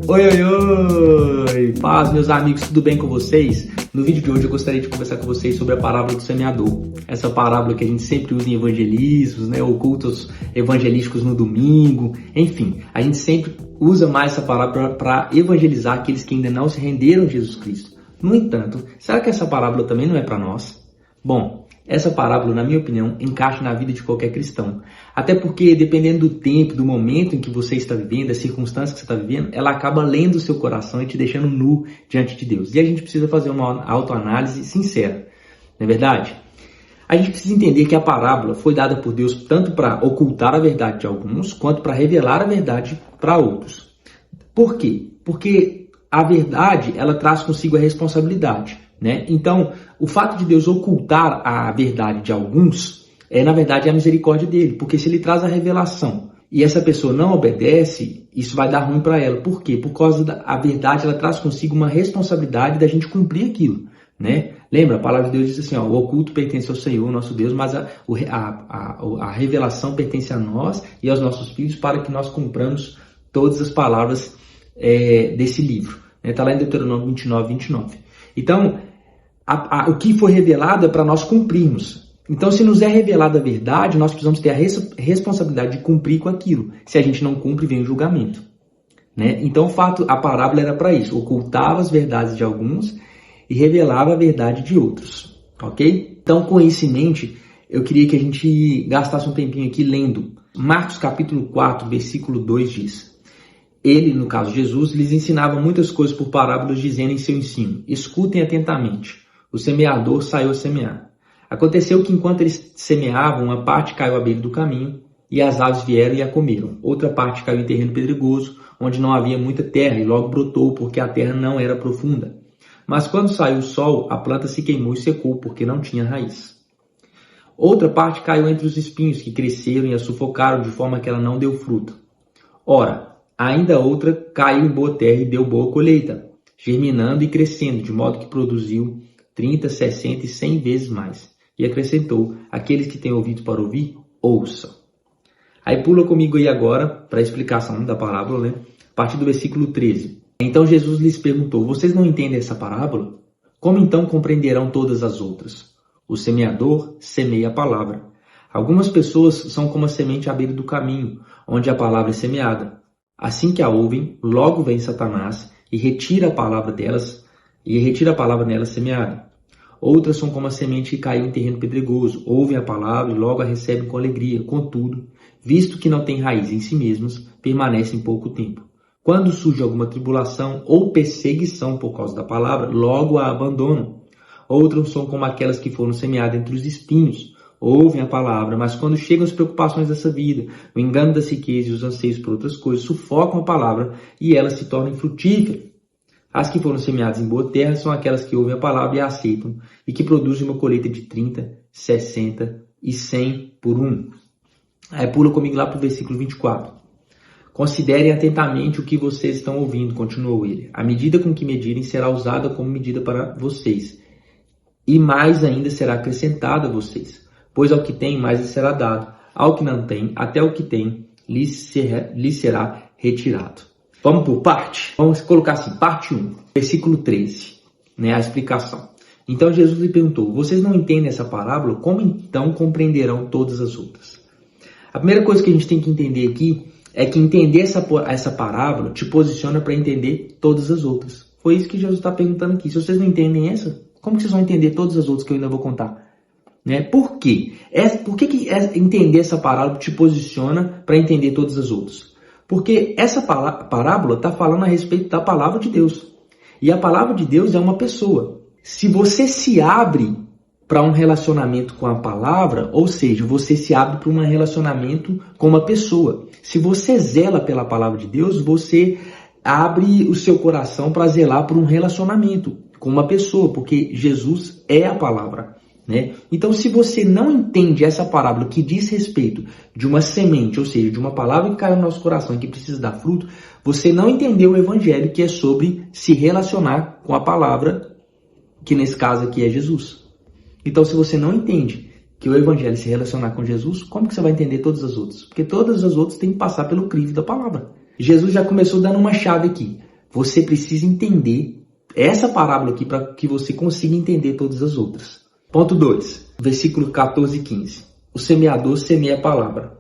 Oi, oi, oi! Paz, meus amigos, tudo bem com vocês? No vídeo de hoje eu gostaria de conversar com vocês sobre a parábola do semeador. Essa parábola que a gente sempre usa em evangelismos, ou cultos evangelísticos no domingo, enfim, a gente sempre usa mais essa parábola para evangelizar aqueles que ainda não se renderam a Jesus Cristo. No entanto, será que essa parábola também não é para nós? Bom, essa parábola, na minha opinião, encaixa na vida de qualquer cristão. Até porque, dependendo do tempo, do momento em que você está vivendo, das circunstâncias que você está vivendo, ela acaba lendo o seu coração e te deixando nu diante de Deus. E a gente precisa fazer uma autoanálise sincera, não é verdade? A gente precisa entender que a parábola foi dada por Deus tanto para ocultar a verdade de alguns, quanto para revelar a verdade para outros. Por quê? Porque a verdade, ela traz consigo a responsabilidade. Então, o fato de Deus ocultar a verdade de alguns na verdade, a misericórdia dele. Porque se ele traz a revelação e essa pessoa não obedece, isso vai dar ruim para ela. Por quê? Por causa da verdade, ela traz consigo uma responsabilidade da gente cumprir aquilo. Lembra, a palavra de Deus diz assim, o oculto pertence ao Senhor, nosso Deus, mas a revelação pertence a nós e aos nossos filhos para que nós cumpramos todas as palavras desse livro. Está lá em Deuteronômio 29, 29. Então, o que foi revelado é para nós cumprirmos. Então, se nos é revelada a verdade, nós precisamos ter a responsabilidade de cumprir com aquilo. Se a gente não cumpre, vem o julgamento. Então, a parábola era para isso. Ocultava as verdades de alguns e revelava a verdade de outros. Ok? Então, com isso em mente, eu queria que a gente gastasse um tempinho aqui lendo. Marcos capítulo 4, versículo 2 diz: Ele, no caso Jesus, lhes ensinava muitas coisas por parábolas, dizendo em seu ensino: escutem atentamente. O semeador saiu a semear. Aconteceu que enquanto eles semeavam, uma parte caiu à beira do caminho, e as aves vieram e a comeram. Outra parte caiu em terreno pedregoso, onde não havia muita terra, e logo brotou, porque a terra não era profunda. Mas quando saiu o sol, a planta se queimou e secou, porque não tinha raiz. Outra parte caiu entre os espinhos, que cresceram e a sufocaram, de forma que ela não deu fruto. Ora, ainda outra caiu em boa terra e deu boa colheita, germinando e crescendo, de modo que produziu 30, 60 e 100 vezes mais. E acrescentou: aqueles que têm ouvido para ouvir, ouçam. Aí pula comigo aí agora para a explicação da parábola, a partir do versículo 13. Então Jesus lhes perguntou: vocês não entendem essa parábola? Como então compreenderão todas as outras? O semeador semeia a palavra. Algumas pessoas são como a semente à beira do caminho, onde a palavra é semeada. Assim que a ouvem, logo vem Satanás e retira a palavra nelas semeada. Outras são como a semente que caiu em terreno pedregoso, ouvem a palavra e logo a recebem com alegria. Contudo, visto que não têm raiz em si mesmas, permanecem pouco tempo. Quando surge alguma tribulação ou perseguição por causa da palavra, logo a abandonam. Outras são como aquelas que foram semeadas entre os espinhos, ouvem a palavra, mas quando chegam as preocupações dessa vida, o engano das riquezas e os anseios por outras coisas, sufocam a palavra e ela se torna infrutífera. As que foram semeadas em boa terra são aquelas que ouvem a palavra e a aceitam, e que produzem uma colheita de 30, 60 e 100 por um. Aí pula comigo lá para o versículo 24. Considerem atentamente o que vocês estão ouvindo, continuou ele. A medida com que medirem será usada como medida para vocês, e mais ainda será acrescentada a vocês. Pois ao que tem, mais lhe será dado. Ao que não tem, até o que tem, lhe será retirado. Vamos por parte? Vamos colocar assim, parte 1, versículo 13, a explicação. Então Jesus lhe perguntou: vocês não entendem essa parábola? Como então compreenderão todas as outras? A primeira coisa que a gente tem que entender aqui é que entender essa parábola te posiciona para entender todas as outras. Foi isso que Jesus está perguntando aqui. Se vocês não entendem essa, como que vocês vão entender todas as outras que eu ainda vou contar? Por quê? Por que entender essa parábola te posiciona para entender todas as outras? Porque essa parábola está falando a respeito da palavra de Deus. E a palavra de Deus é uma pessoa. Se você se abre para um relacionamento com a palavra, ou seja, você se abre para um relacionamento com uma pessoa. Se você zela pela palavra de Deus, você abre o seu coração para zelar por um relacionamento com uma pessoa, porque Jesus é a palavra. Então, se você não entende essa parábola que diz respeito de uma semente, ou seja, de uma palavra que caiu no nosso coração e que precisa dar fruto, você não entendeu o evangelho, que é sobre se relacionar com a palavra, que nesse caso aqui é Jesus. Então, se você não entende que o evangelho é se relacionar com Jesus, como que você vai entender todas as outras? Porque todas as outras têm que passar pelo crivo da palavra. Jesus já começou dando uma chave aqui. você precisa entender essa parábola aqui para que você consiga entender todas as outras. Ponto 2, versículo 14 e 15. O semeador semeia a palavra.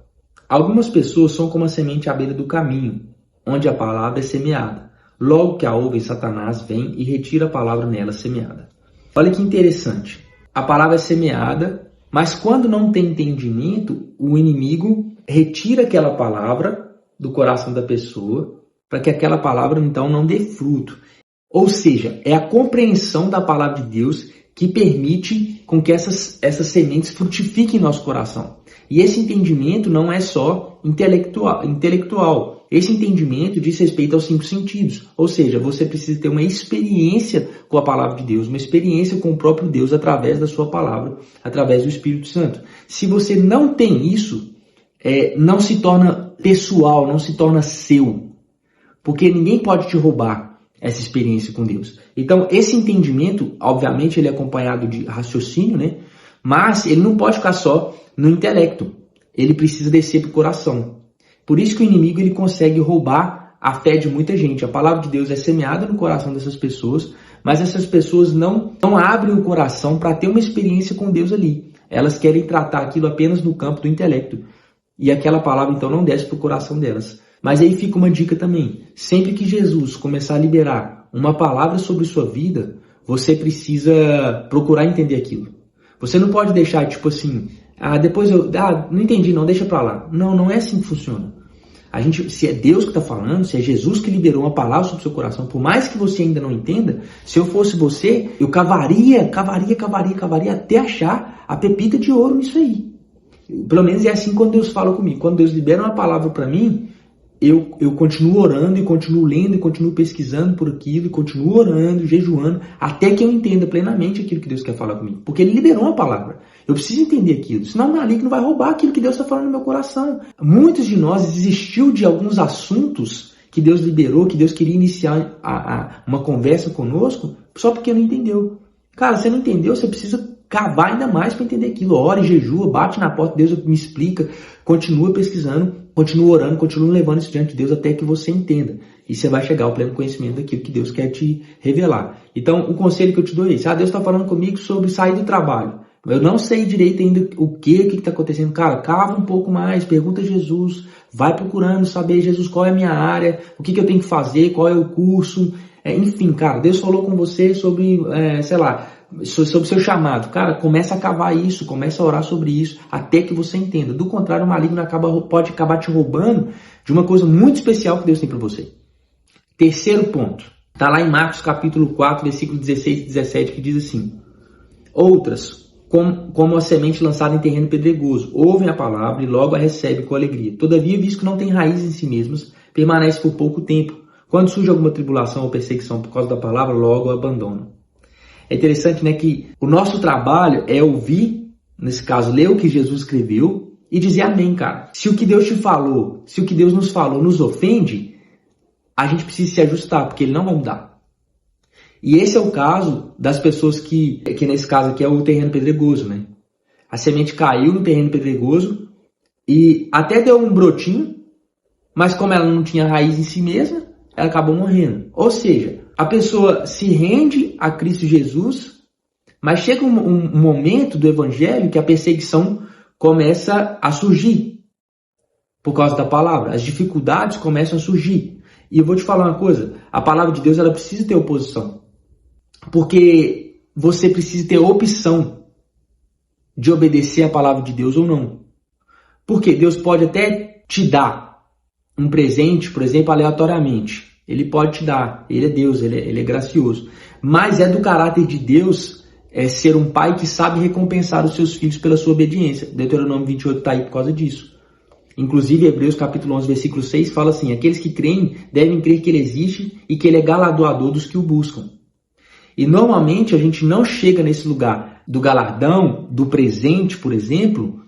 Algumas pessoas são como a semente à beira do caminho, onde a palavra é semeada. Logo que a ouvem, Satanás vem e retira a palavra nela semeada. Olha que interessante. A palavra é semeada, mas quando não tem entendimento, o inimigo retira aquela palavra do coração da pessoa para que aquela palavra então não dê fruto. Ou seja, é a compreensão da palavra de Deus que permite com que essas sementes frutifiquem em nosso coração. E esse entendimento não é só intelectual. Esse entendimento diz respeito aos 5 sentidos. Ou seja, você precisa ter uma experiência com a palavra de Deus, uma experiência com o próprio Deus através da sua palavra, através do Espírito Santo. Se você não tem isso, não se torna pessoal, não se torna seu. Porque ninguém pode te roubar essa experiência com Deus. Então, esse entendimento, obviamente, ele é acompanhado de raciocínio, né? Mas ele não pode ficar só no intelecto. Ele precisa descer para o coração. Por isso que o inimigo ele consegue roubar a fé de muita gente. A palavra de Deus é semeada no coração dessas pessoas, mas essas pessoas não abrem o coração para ter uma experiência com Deus ali. Elas querem tratar aquilo apenas no campo do intelecto. E aquela palavra, então, não desce para o coração delas. Mas aí fica uma dica também. Sempre que Jesus começar a liberar uma palavra sobre sua vida, você precisa procurar entender aquilo. Você não pode deixar, tipo assim, depois não entendi não, deixa pra lá. Não é assim que funciona. Se é Deus que está falando, se é Jesus que liberou uma palavra sobre o seu coração, por mais que você ainda não entenda, se eu fosse você, eu cavaria até achar a pepita de ouro nisso aí. Pelo menos é assim quando Deus fala comigo. Quando Deus libera uma palavra para mim, eu continuo orando e continuo lendo e continuo pesquisando por aquilo e continuo orando, jejuando, até que eu entenda plenamente aquilo que Deus quer falar comigo. Porque Ele liberou uma palavra. Eu preciso entender aquilo, senão o maligno vai roubar aquilo que Deus está falando no meu coração. Muitos de nós desistiu de alguns assuntos que Deus liberou, que Deus queria iniciar uma conversa conosco, só porque não entendeu. Cara, você não entendeu, você precisa cavar ainda mais para entender aquilo. Ora, jejua, bate na porta, Deus me explica, continua pesquisando, continua orando, continua levando isso diante de Deus até que você entenda. E você vai chegar ao pleno conhecimento daquilo que Deus quer te revelar. Então, o conselho que eu te dou é esse. Deus está falando comigo sobre sair do trabalho. Eu não sei direito ainda o que está acontecendo. Cara, cava um pouco mais, pergunta a Jesus, vai procurando saber, Jesus, qual é a minha área, o que eu tenho que fazer, qual é o curso. Enfim, cara, Deus falou com você sobre, sobre o seu chamado. Cara, começa a cavar isso, começa a orar sobre isso, até que você entenda. Do contrário, o maligno pode acabar te roubando de uma coisa muito especial que Deus tem para você. Terceiro ponto, está lá em Marcos capítulo 4, versículo 16 e 17, que diz assim: outras, como a semente lançada em terreno pedregoso, ouvem a palavra e logo a recebem com alegria. Todavia, visto que não tem raiz em si mesmas, permanece por pouco tempo. Quando surge alguma tribulação ou perseguição por causa da palavra, logo a abandonam. É interessante, né, que o nosso trabalho é ouvir, nesse caso, ler o que Jesus escreveu e dizer amém, cara. Se o que Deus te falou, se o que Deus nos falou nos ofende, a gente precisa se ajustar, porque Ele não vai mudar. E esse é o caso das pessoas que nesse caso aqui é o terreno pedregoso, né? A semente caiu no terreno pedregoso e até deu um brotinho, mas como ela não tinha raiz em si mesma, ela acabou morrendo. Ou seja, a pessoa se rende a Cristo Jesus, mas chega um momento do evangelho que a perseguição começa a surgir por causa da palavra. As dificuldades começam a surgir. E eu vou te falar uma coisa, a palavra de Deus ela precisa ter oposição. Porque você precisa ter opção de obedecer a palavra de Deus ou não. Porque Deus pode até te dar um presente, por exemplo, aleatoriamente. Ele pode te dar, Ele é Deus, ele é gracioso. Mas é do caráter de Deus ser um pai que sabe recompensar os seus filhos pela sua obediência. Deuteronômio 28 está aí por causa disso. Inclusive, Hebreus capítulo 11, versículo 6 fala assim: aqueles que creem devem crer que Ele existe e que Ele é galardoador dos que o buscam. E normalmente a gente não chega nesse lugar do galardão, do presente, por exemplo,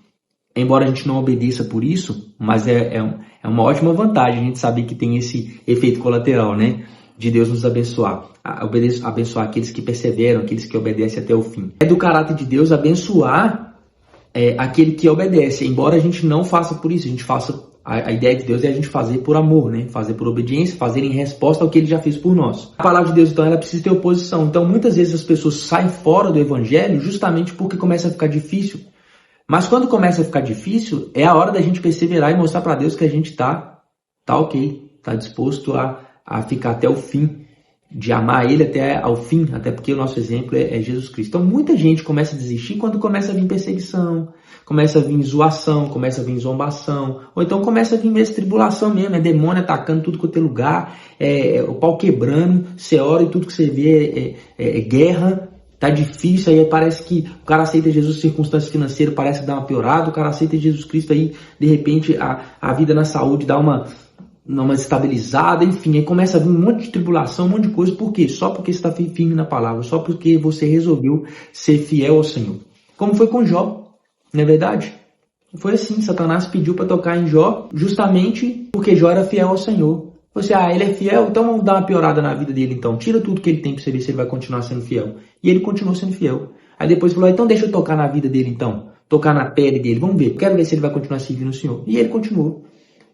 embora a gente não obedeça por isso, mas é uma ótima vantagem a gente saber que tem esse efeito colateral, né? De Deus nos abençoar. Abençoar aqueles que perseveram, aqueles que obedecem até o fim. É do caráter de Deus abençoar aquele que obedece, embora a gente não faça por isso, a gente faça A ideia de Deus é a gente fazer por amor, né? Fazer por obediência, fazer em resposta ao que ele já fez por nós. A palavra de Deus, então, ela precisa ter oposição. Então, muitas vezes as pessoas saem fora do evangelho justamente porque começa a ficar difícil. Mas quando começa a ficar difícil, é a hora da gente perseverar e mostrar para Deus que a gente tá ok, tá disposto a ficar até o fim, de amar ele até ao fim, até porque o nosso exemplo é Jesus Cristo. Então muita gente começa a desistir quando começa a vir perseguição, começa a vir zoação, começa a vir zombação, ou então começa a vir mesmo tribulação mesmo, é demônio atacando tudo quanto é lugar, o pau quebrando, você ora e tudo que você vê é guerra, tá difícil, aí parece que o cara aceita Jesus, circunstâncias financeiras parece que dá uma piorada, o cara aceita Jesus Cristo, aí de repente a vida na saúde dá uma estabilizada, enfim, aí começa a vir um monte de tribulação, um monte de coisa. Por quê? Só porque você está firme na palavra, só porque você resolveu ser fiel ao Senhor. Como foi com Jó, não é verdade? Foi assim, Satanás pediu para tocar em Jó, justamente porque Jó era fiel ao Senhor. Você, ele é fiel, então vamos dar uma piorada na vida dele então. Tira tudo que ele tem para você ver se ele vai continuar sendo fiel. E ele continuou sendo fiel. Aí depois falou, então deixa eu tocar na vida dele então. Tocar na pele dele, vamos ver. Quero ver se ele vai continuar servindo o Senhor. E ele continuou.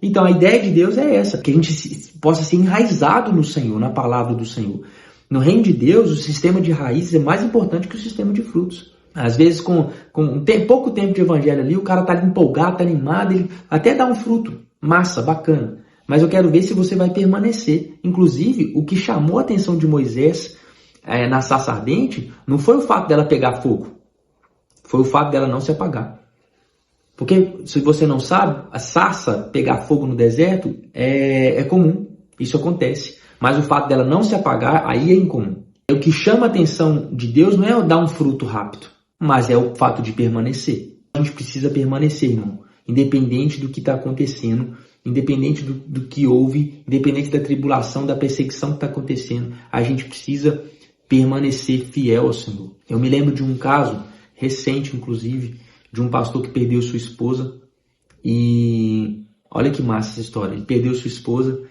Então a ideia de Deus é essa, que a gente possa ser enraizado no Senhor, na palavra do Senhor. No reino de Deus, o sistema de raízes é mais importante que o sistema de frutos. Às vezes, com pouco tempo de evangelho ali, o cara está empolgado, está animado, ele até dá um fruto, massa, bacana. Mas eu quero ver se você vai permanecer. Inclusive, o que chamou a atenção de Moisés na sarça ardente não foi o fato dela pegar fogo, foi o fato dela não se apagar. Porque, se você não sabe, a sarça pegar fogo no deserto é comum, isso acontece. Mas o fato dela não se apagar, aí é incomum. O que chama a atenção de Deus não é dar um fruto rápido, mas é o fato de permanecer. A gente precisa permanecer, irmão, independente do que está acontecendo, independente do que houve, independente da tribulação, da perseguição que está acontecendo, a gente precisa permanecer fiel ao Senhor. Eu me lembro de um caso recente, inclusive, de um pastor que perdeu sua esposa e olha que massa essa história. Ele perdeu sua esposa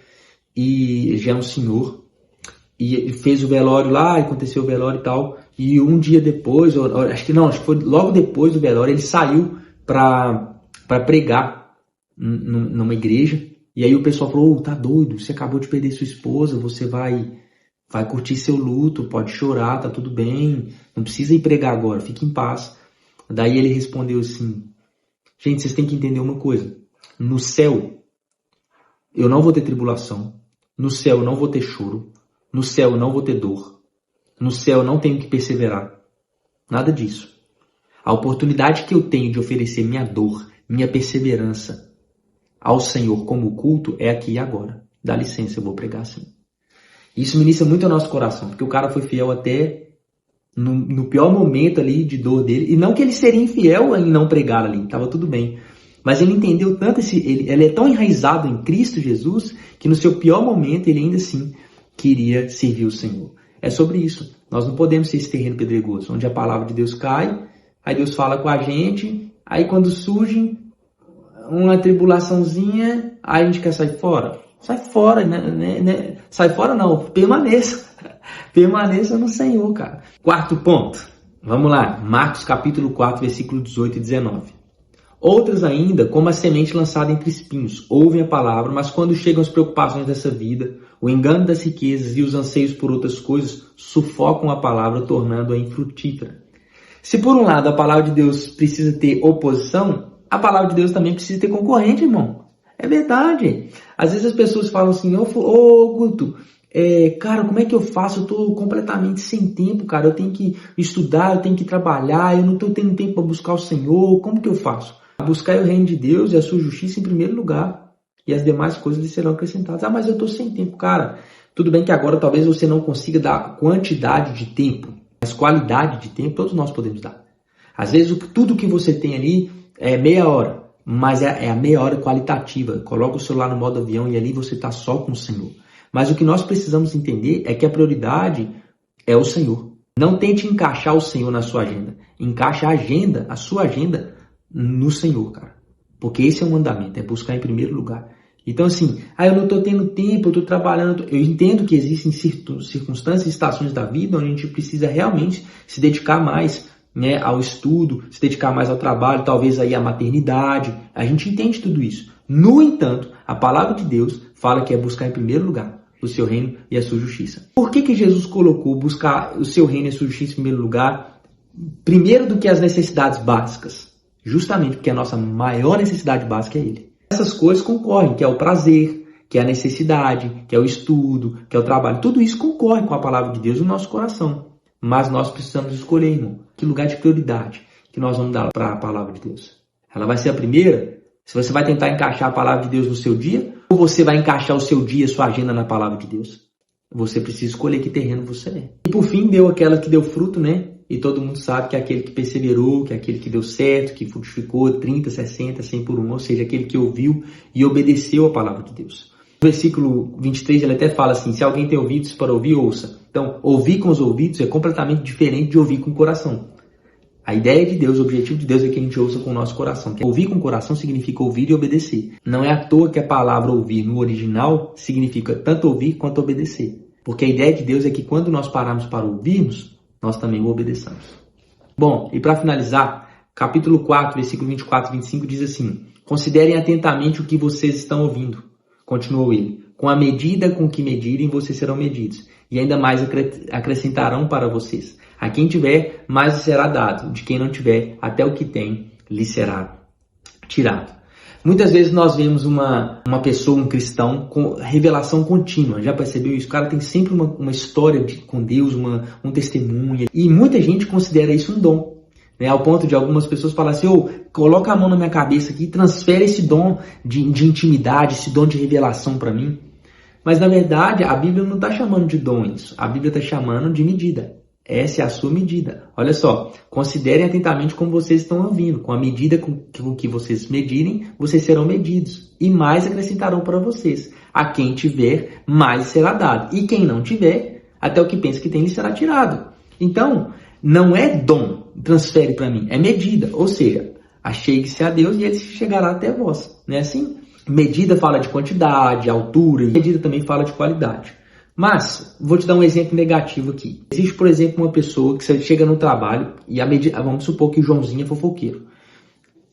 e já é um senhor e ele fez o velório lá, aconteceu o velório e tal, e um dia depois, acho que foi logo depois do velório, ele saiu para pregar numa igreja e aí o pessoal falou, tá doido, você acabou de perder sua esposa, você vai curtir seu luto, pode chorar, tá tudo bem, não precisa ir pregar agora, fique em paz. Daí ele respondeu assim, gente, vocês têm que entender uma coisa, no céu eu não vou ter tribulação, no céu eu não vou ter choro, no céu eu não vou ter dor, no céu eu não tenho que perseverar, nada disso. A oportunidade que eu tenho de oferecer minha dor, minha perseverança ao Senhor como culto é aqui e agora. Dá licença, eu vou pregar assim. Isso ministra muito ao nosso coração, porque o cara foi fiel até no pior momento ali de dor dele, e não que ele seria infiel em não pregar ali, estava tudo bem, mas ele entendeu tanto, ele é tão enraizado em Cristo Jesus, que no seu pior momento ele ainda assim queria servir o Senhor. É sobre isso, nós não podemos ser esse terreno pedregoso, onde a palavra de Deus cai, aí Deus fala com a gente, aí quando surge uma tribulaçãozinha, aí a gente quer sair fora. Sai fora, né? Sai fora não, permaneça. Permaneça no Senhor, cara. Quarto ponto. Vamos lá. Marcos capítulo 4, versículo 18 e 19. Outras ainda, como a semente lançada entre espinhos, ouvem a palavra, mas quando chegam as preocupações dessa vida, o engano das riquezas e os anseios por outras coisas, sufocam a palavra, tornando-a infrutífera. Se por um lado a palavra de Deus precisa ter oposição, a palavra de Deus também precisa ter concorrente, irmão. É verdade. Às vezes as pessoas falam assim, ô Guto, cara, como é que eu faço? Eu tô completamente sem tempo, cara. Eu tenho que estudar, eu tenho que trabalhar, eu não tô tendo tempo para buscar o Senhor. Como que eu faço? Buscar o reino de Deus e a sua justiça em primeiro lugar. E as demais coisas lhe serão acrescentadas. Ah, mas eu tô sem tempo, cara. Tudo bem que agora talvez você não consiga dar quantidade de tempo, mas qualidade de tempo todos nós podemos dar. Às vezes tudo que você tem ali é meia hora, mas é a meia hora qualitativa. Coloca o celular no modo avião e ali você está só com o Senhor. Mas o que nós precisamos entender é que a prioridade é o Senhor. Não tente encaixar o Senhor na sua agenda. Encaixa a sua agenda no Senhor, cara. Porque esse é o mandamento, é buscar em primeiro lugar. Então assim, eu não estou tendo tempo, eu estou trabalhando. Eu entendo que existem circunstâncias e estações da vida onde a gente precisa realmente se dedicar mais, né, ao estudo, se dedicar mais ao trabalho, talvez aí à maternidade. A gente entende tudo isso. No entanto, a palavra de Deus fala que é buscar em primeiro lugar o seu reino e a sua justiça. Por que Jesus colocou buscar o seu reino e a sua justiça em primeiro lugar, primeiro do que as necessidades básicas? Justamente porque a nossa maior necessidade básica é Ele. Essas coisas concorrem, que é o prazer, que é a necessidade, que é o estudo, que é o trabalho. Tudo isso concorre com a palavra de Deus no nosso coração. Mas nós precisamos escolher, irmão, que lugar de prioridade que nós vamos dar para a palavra de Deus. Ela vai ser a primeira? Se você vai tentar encaixar a palavra de Deus no seu dia, ou você vai encaixar o seu dia, sua agenda na palavra de Deus? Você precisa escolher que terreno você é. E por fim, deu aquela que deu fruto, né? E todo mundo sabe que é aquele que perseverou, que é aquele que deu certo, que frutificou 30, 60, 100 por 1, ou seja, aquele que ouviu e obedeceu a palavra de Deus. No versículo 23, ele até fala assim, se alguém tem ouvidos para ouvir, ouça. Então, ouvir com os ouvidos é completamente diferente de ouvir com o coração. A ideia de Deus, o objetivo de Deus é que a gente ouça com o nosso coração. Ouvir com o coração significa ouvir e obedecer. Não é à toa que a palavra ouvir no original significa tanto ouvir quanto obedecer. Porque a ideia de Deus é que quando nós pararmos para ouvirmos, nós também o obedeçamos. Bom, e para finalizar, capítulo 4, versículo 24 e 25 diz assim, considerem atentamente o que vocês estão ouvindo. Continuou ele, com a medida com que medirem, vocês serão medidos. E ainda mais acrescentarão para vocês. A quem tiver, mais lhe será dado. De quem não tiver, até o que tem, lhe será tirado. Muitas vezes nós vemos uma pessoa, um cristão, com revelação contínua. Já percebeu isso? O cara tem sempre uma história com Deus, um testemunho. E muita gente considera isso um dom. Né? Ao ponto de algumas pessoas falarem assim, coloca a mão na minha cabeça aqui e transfere esse dom de intimidade, esse dom de revelação para mim. Mas na verdade, a Bíblia não está chamando de dom isso. A Bíblia está chamando de medida. Essa é a sua medida. Olha só, considerem atentamente como vocês estão ouvindo. Com a medida com que vocês medirem, vocês serão medidos. E mais acrescentarão para vocês. A quem tiver, mais será dado. E quem não tiver, até o que pensa que tem, lhe será tirado. Então, não é dom, transfere para mim. É medida. Ou seja, achegue-se a Deus e ele chegará até vós. Não é assim? Medida fala de quantidade, altura. E medida também fala de qualidade. Mas, vou te dar um exemplo negativo aqui. Existe, por exemplo, uma pessoa que você chega no trabalho e vamos supor que o Joãozinho é fofoqueiro.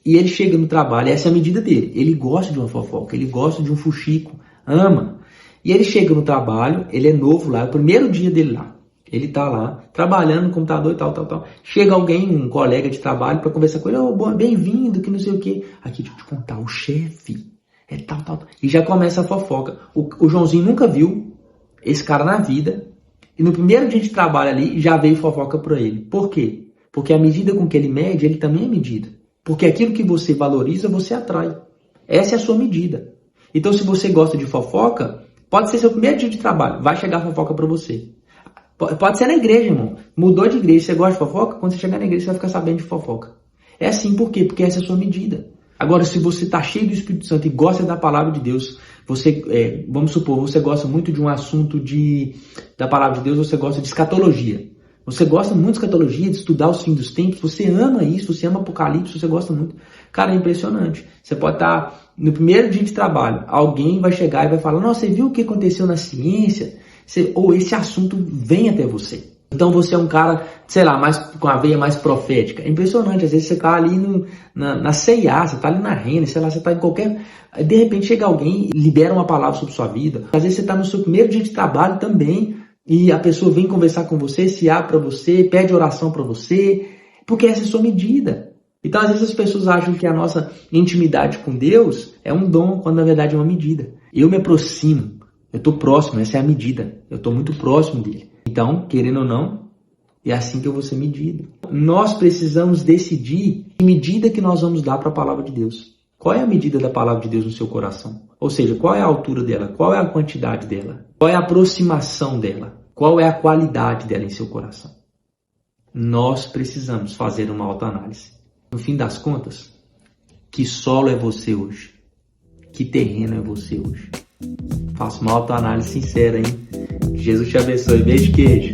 E ele chega no trabalho, essa é a medida dele. Ele gosta de uma fofoca, ele gosta de um fuxico, ama. E ele chega no trabalho, ele é novo lá, é o primeiro dia dele lá. Ele tá lá, trabalhando no computador e tal. Chega alguém, um colega de trabalho, para conversar com ele. Bem-vindo, que não sei o quê. Aqui, deixa eu te contar, o chefe é tal. E já começa a fofoca. O Joãozinho nunca viu esse cara na vida, e no primeiro dia de trabalho ali, já veio fofoca para ele. Por quê? Porque a medida com que ele mede, ele também é medido. Porque aquilo que você valoriza, você atrai. Essa é a sua medida. Então, se você gosta de fofoca, pode ser seu primeiro dia de trabalho, vai chegar fofoca para você. Pode ser na igreja, irmão. Mudou de igreja, você gosta de fofoca? Quando você chegar na igreja, você vai ficar sabendo de fofoca. É assim, por quê? Porque essa é a sua medida. Agora, se você está cheio do Espírito Santo e gosta da palavra de Deus, vamos supor, você gosta muito de um assunto da palavra de Deus, você gosta de escatologia. Você gosta muito de escatologia, de estudar os fins dos tempos, você ama isso, você ama Apocalipse, você gosta muito. Cara, é impressionante. Você pode estar no primeiro dia de trabalho, alguém vai chegar e vai falar, nossa, você viu o que aconteceu na ciência? Ou esse assunto vem até você. Então você é um cara, sei lá, com a veia mais profética. É impressionante, às vezes você tá ali na C&A, você tá ali na Renner, sei lá, você tá em qualquer... De repente chega alguém e libera uma palavra sobre sua vida. Às vezes você tá no seu primeiro dia de trabalho também, e a pessoa vem conversar com você, se abre para você, pede oração para você, porque essa é a sua medida. Então às vezes as pessoas acham que a nossa intimidade com Deus é um dom, quando na verdade é uma medida. Eu me aproximo, eu tô próximo, essa é a medida. Eu tô muito próximo dele. Então, querendo ou não, é assim que eu vou ser medido. Nós precisamos decidir que medida que nós vamos dar para a palavra de Deus. Qual é a medida da palavra de Deus no seu coração? Ou seja, qual é a altura dela? Qual é a quantidade dela? Qual é a aproximação dela? Qual é a qualidade dela em seu coração? Nós precisamos fazer uma autoanálise. No fim das contas, que solo é você hoje? Que terreno é você hoje? Faça uma autoanálise sincera, hein? Jesus te abençoe. Beijo, queijo.